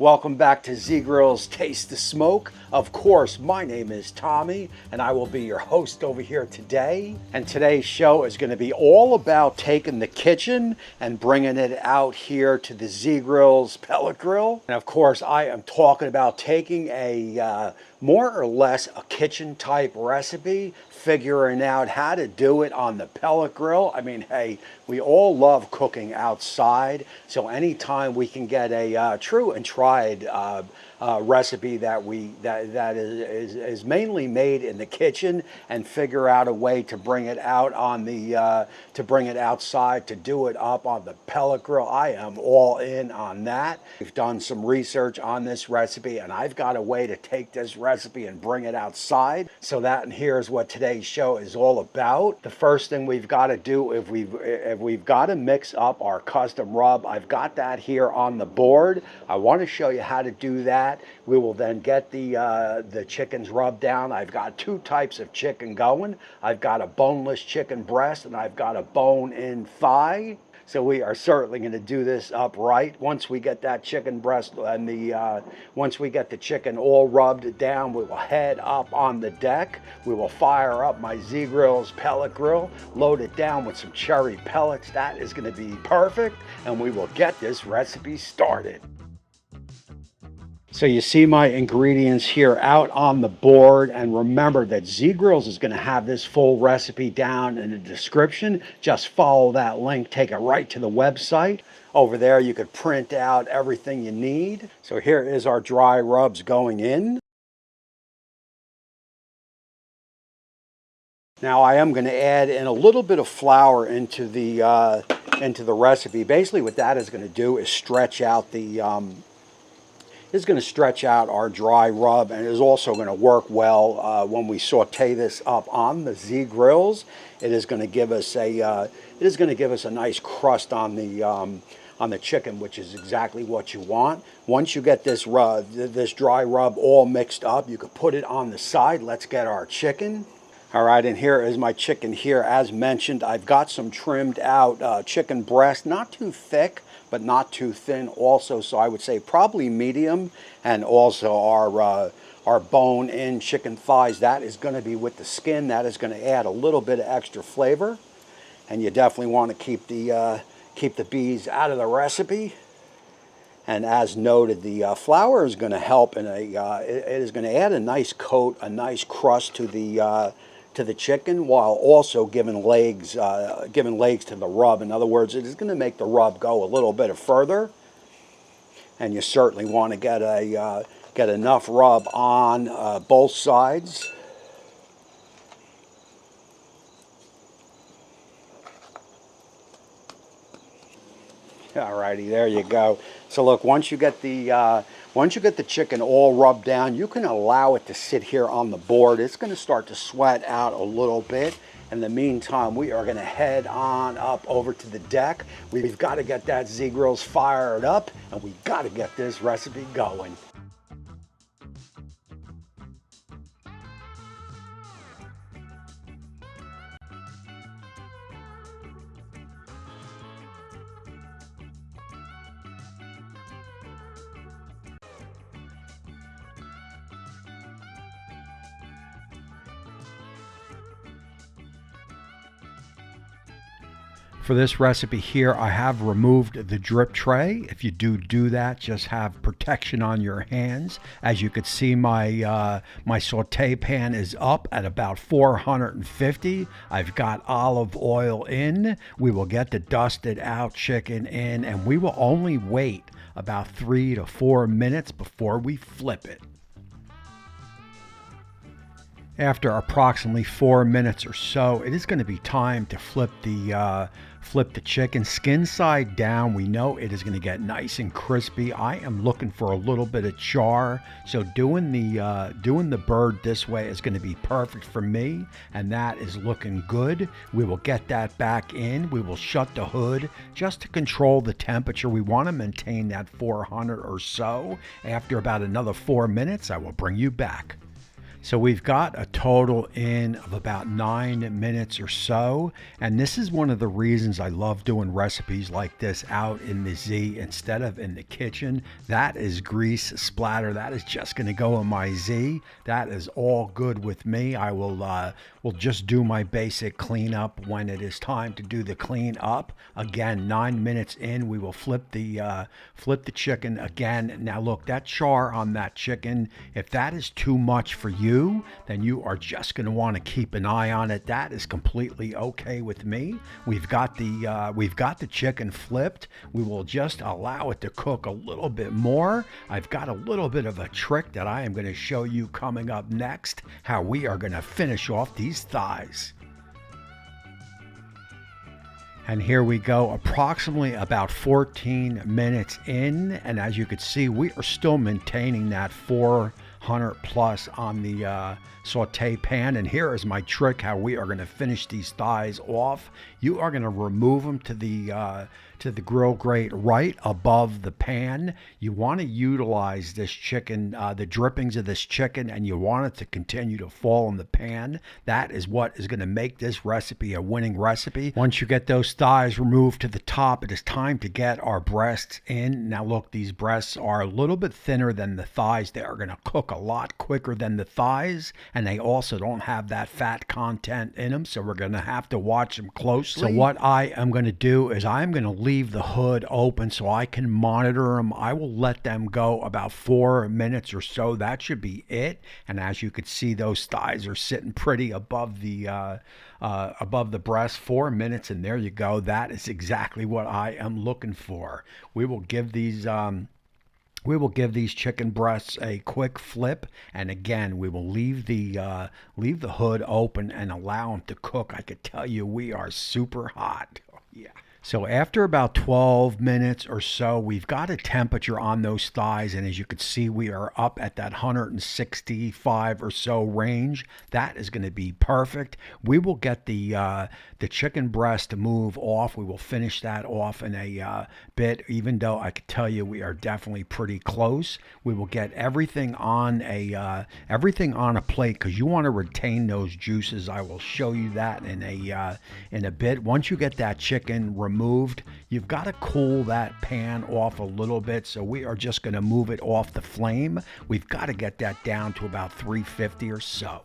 Welcome back to Z Grill's Taste the Smoke. Of course, my name is Tommy, and I will be your host over here today. And today's show is going to be all about taking the kitchen and bringing it out here to the Z Grill's Pellet Grill. And of course, I am talking about taking a more or less a kitchen type recipe, figuring out how to do it on the pellet grill. I mean, hey, we all love cooking outside, so anytime we can get a true and tried recipe that is mainly made in the kitchen and figure out a way to bring it out on the to bring it outside, to do it up on the pellet grill, I am all in on that. We've done some research on this recipe, and I've got a way to take this recipe and bring it outside. So that and here's what today's show is all about. The first thing we've got to do, if we've got to mix up our custom rub, I've got that here on the board. I want to show you how to do that. We will then get the chickens rubbed down. I've got two types of chicken going. I've got a boneless chicken breast and I've got a bone-in thigh. So we are certainly going to do this up right. Once we get that chicken breast and once we get the chicken all rubbed down, we will head up on the deck. We will fire up my Z Grill's pellet grill, load it down with some cherry pellets. That is going to be perfect, and we will get this recipe started. So you see my ingredients here out on the board, and remember that Z Grills is going to have this full recipe down in the description. Just follow that link, take it right to the website. Over there you could print out everything you need. So here is our dry rubs going in. Now I am going to add in a little bit of flour into the recipe. Basically what that is going to do is stretch out our dry rub, and is also going to work well when we saute this up on the Z Grills. It is going to give us a nice crust on the chicken, which is exactly what you want. Once you get this dry rub all mixed up, you can put it on the side. Let's get our chicken. All right, and here is my chicken here. As mentioned, I've got some trimmed out chicken breast, not too thick, but not too thin also. So I would say probably medium, and also our bone-in chicken thighs. That is going to be with the skin. That is going to add a little bit of extra flavor, and you definitely want to keep the bees out of the recipe. And as noted, the flour is going to help, and it is going to add a nice coat, a nice crust to the chicken, while also giving legs to the rub. In other words, it is going to make the rub go a little bit further, and you certainly want to get enough rub on both sides. Alrighty, there you go. So look, once you get the chicken all rubbed down, you can allow it to sit here on the board. It's going to start to sweat out a little bit. In the meantime, we are going to head on up over to the deck. We've got to get that Z Grills fired up, and we've got to get this recipe going. For this recipe here, I have removed the drip tray. If you do that, just have protection on your hands. As you can see, my saute pan is up at about 450. I've got olive oil in. We will get the dusted out chicken in, and we will only wait about 3 to 4 minutes before we flip it. After approximately 4 minutes or so, it is going to be time to flip the chicken skin side down. We know it is going to get nice and crispy. I am looking for a little bit of char, so doing the bird this way is going to be perfect for me, and that is looking good. We will get that back in. We will shut the hood just to control the temperature. We want to maintain that 400 or so. After about another 4 minutes, I will bring you back. So we've got a total in of about 9 minutes or so. And this is one of the reasons I love doing recipes like this out in the Z instead of in the kitchen. That is grease splatter. That is just going to go in my Z. That is all good with me. I will just do my basic cleanup when it is time to do the clean up. Again, 9 minutes in, we will flip the chicken again. Now look, that char on that chicken, if that is too much for you, then you are just going to want to keep an eye on it. That is completely okay with me. We've got the chicken flipped. We will just allow it to cook a little bit more. I've got a little bit of a trick that I am going to show you coming up next, how we are going to finish off these thighs. And here we go, approximately about 14 minutes in. And as you can see, we are still maintaining that 400 plus on the saute pan. And here is my trick how we are going to finish these thighs off. You are going to remove them to the grill grate right above the pan. You want to utilize this chicken, the drippings of this chicken, and you want it to continue to fall in the pan. That is what is going to make this recipe a winning recipe. Once you get those thighs removed to the top, it is time to get our breasts in. Now look, these breasts are a little bit thinner than the thighs. They are going to cook a lot quicker than the thighs, and they also don't have that fat content in them, so we're going to have to watch them closely. So what I am going to do is I'm going to leave the hood open so I can monitor them. I will let them go about 4 minutes or so. That should be it. And as you can see, those thighs are sitting pretty above the breast. 4 minutes, and there you go. That is exactly what I am looking for. We will give these chicken breasts a quick flip, and again, we will leave the hood open and allow them to cook. I could tell you we are super hot. Yeah. So after about 12 minutes or so, we've got a temperature on those thighs, and as you can see, we are up at that 165 or so range. That is going to be perfect. We will get the chicken breast to move off. We will finish that off in a bit, even though I could tell you we are definitely pretty close. We will get everything on a plate because you want to retain those juices. I will show you that in a bit. Once you get that chicken removed, you've got to cool that pan off a little bit, so we are just going to move it off the flame. We've got to get that down to about 350 or so.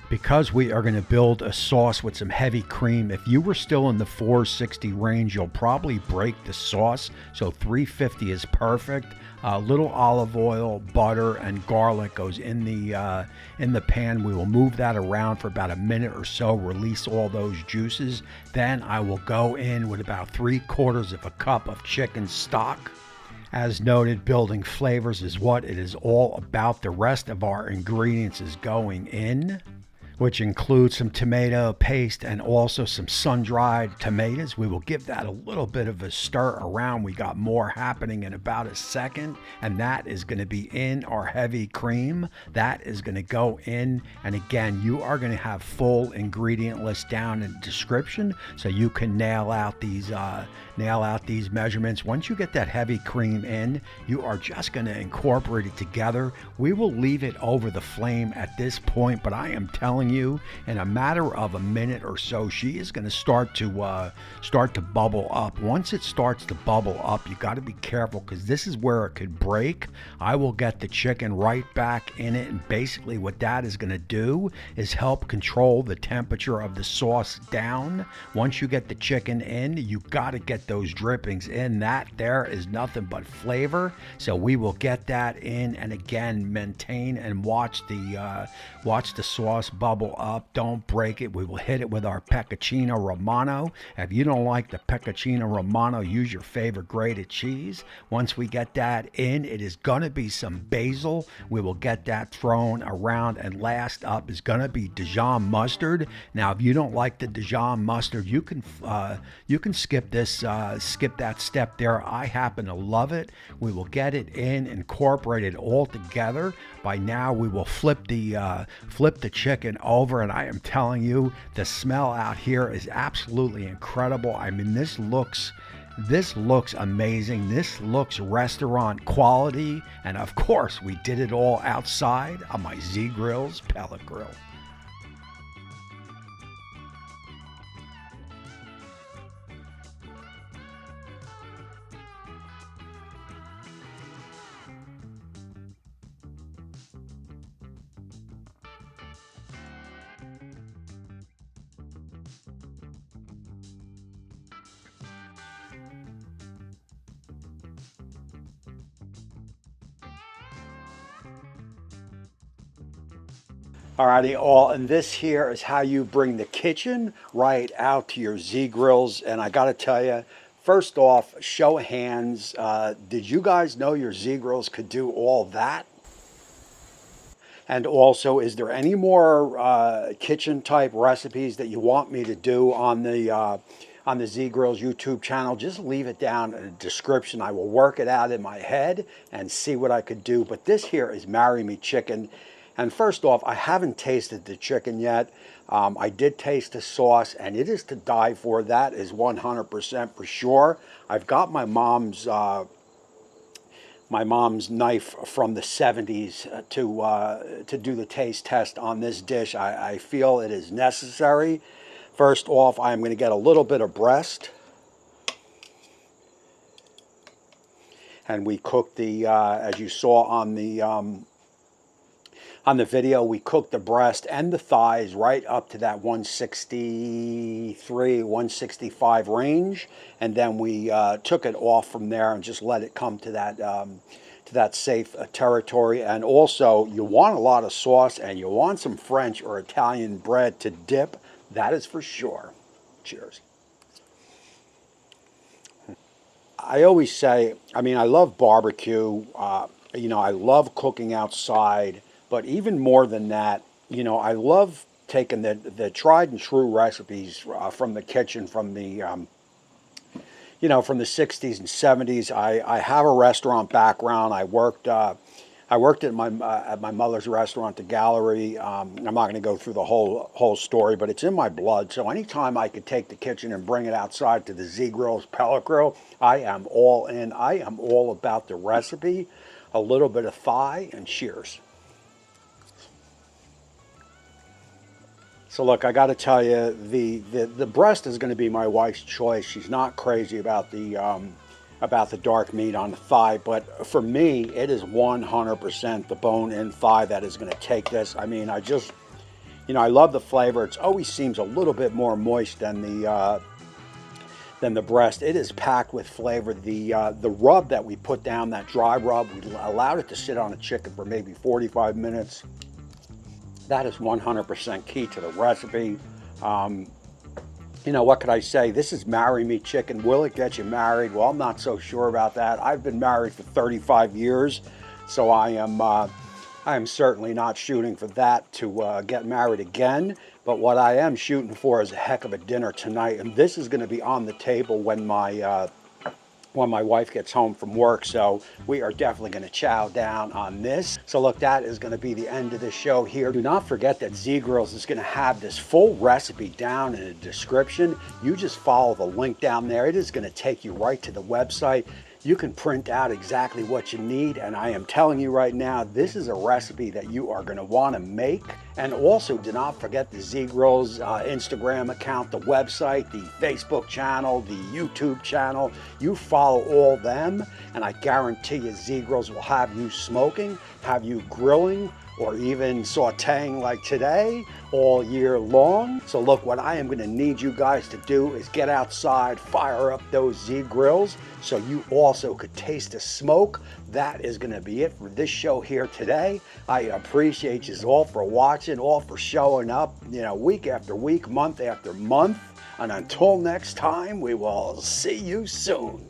Because we are going to build a sauce with some heavy cream, if you were still in the 460 range, you'll probably break the sauce, so 350 is perfect. A little olive oil, butter, and garlic goes in the pan. We will move that around for about a minute or so, release all those juices. Then I will go in with about 3/4 of a cup of chicken stock. As noted, building flavors is what it is all about. The rest of our ingredients is going in, which includes some tomato paste and also some sun-dried tomatoes. We will give that a little bit of a stir around. We got more happening in about a second, and that is going to be in our heavy cream. That is going to go in, and again, you are going to have full ingredient list down in the description so you can nail out these measurements. Once you get that heavy cream in, you are just going to incorporate it together. We will leave it over the flame at this point, but I am telling you, in a matter of a minute or so, she is going to start to bubble up. Once it starts to bubble up, you got to be careful because this is where it could break. I will get the chicken right back in it, and basically what that is going to do is help control the temperature of the sauce down. Once you get the chicken in, you got to get those drippings in. That there is nothing but flavor, so we will get that in, and again, maintain and watch the sauce bubble up. Don't break it. We will hit it with our pecorino romano. If you don't like the pecorino romano, use your favorite grated cheese. Once we get that in, it is going to be some basil. We will get that thrown around, and last up is going to be Dijon mustard. Now, if you don't like the Dijon mustard, you can skip that step there. I happen to love it. We will get it in, incorporate it all together. By now, we will flip the chicken over, and I am telling you, the smell out here is absolutely incredible. I mean, this looks This looks amazing. This looks restaurant quality. And of course, we did it all outside on my Z Grill's Pellet Grill. Alrighty, all, and this here is how you bring the kitchen right out to your Z Grills. And I gotta tell you, first off, show of hands, did you guys know your Z Grills could do all that? And also, is there any more kitchen type recipes that you want me to do on the Z Grills YouTube channel? Just leave it down in the description. I will work it out in my head and see what I could do. But this here is Marry Me Chicken. And first off, I haven't tasted the chicken yet. I did taste the sauce, and it is to die for. That is 100% for sure. I've got my mom's knife from the 70s to do the taste test on this dish. I feel it is necessary. First off, I'm going to get a little bit of breast. And we cooked the, as you saw on the video, we cooked the breast and the thighs right up to that 163, 165 range, and then we took it off from there and just let it come to that safe territory. And also, you want a lot of sauce, and you want some French or Italian bread to dip. That is for sure. Cheers. I always say, I mean, I love barbecue. You know, I love cooking outside. But even more than that, you know, I love taking the tried and true recipes from the kitchen, from the, you know, from the 60s and 70s. I have a restaurant background. I worked at my mother's restaurant, the Gallery. I'm not going to go through the whole story, but it's in my blood. So anytime I could take the kitchen and bring it outside to the Z Grill's Pellet Grill, I am all in. I am all about the recipe, a little bit of thigh, and cheers. So look, I got to tell you, the breast is going to be my wife's choice. She's not crazy about the dark meat on the thigh, but for me, it is 100% the bone-in thigh that is going to take this. I mean, I just, you know, I love the flavor. It always seems a little bit more moist than the breast. It is packed with flavor. The rub that we put down, that dry rub, we allowed it to sit on the chicken for maybe 45 minutes. That is 100% key to the recipe. You know, what could I say? This is Marry Me Chicken. Will it get you married? Well, I'm not so sure about that. I've been married for 35 years, so I am certainly not shooting for that to get married again. But what I am shooting for is a heck of a dinner tonight, and this is going to be on the table when my wife gets home from work, so we are definitely going to chow down on this. So look, that is going to be the end of the show here. Do not forget that Z Grills is going to have this full recipe down in the description. You just follow the link down there. It is going to take you right to the website. You can print out exactly what you need, and I am telling you right now, this is a recipe that you are going to want to make. And also, do not forget the Z Grill's Instagram account, the website, the Facebook channel, the YouTube channel. You follow all them, and I guarantee you Z Grills will have you smoking, have you grilling, or even sauteing like today all year long. So look, what I am going to need you guys to do is get outside, fire up those Z Grills so you also could taste the smoke. That is going to be it for this show here today. I appreciate you all for watching, all for showing up, you know, week after week, month after month. And until next time, we will see you soon.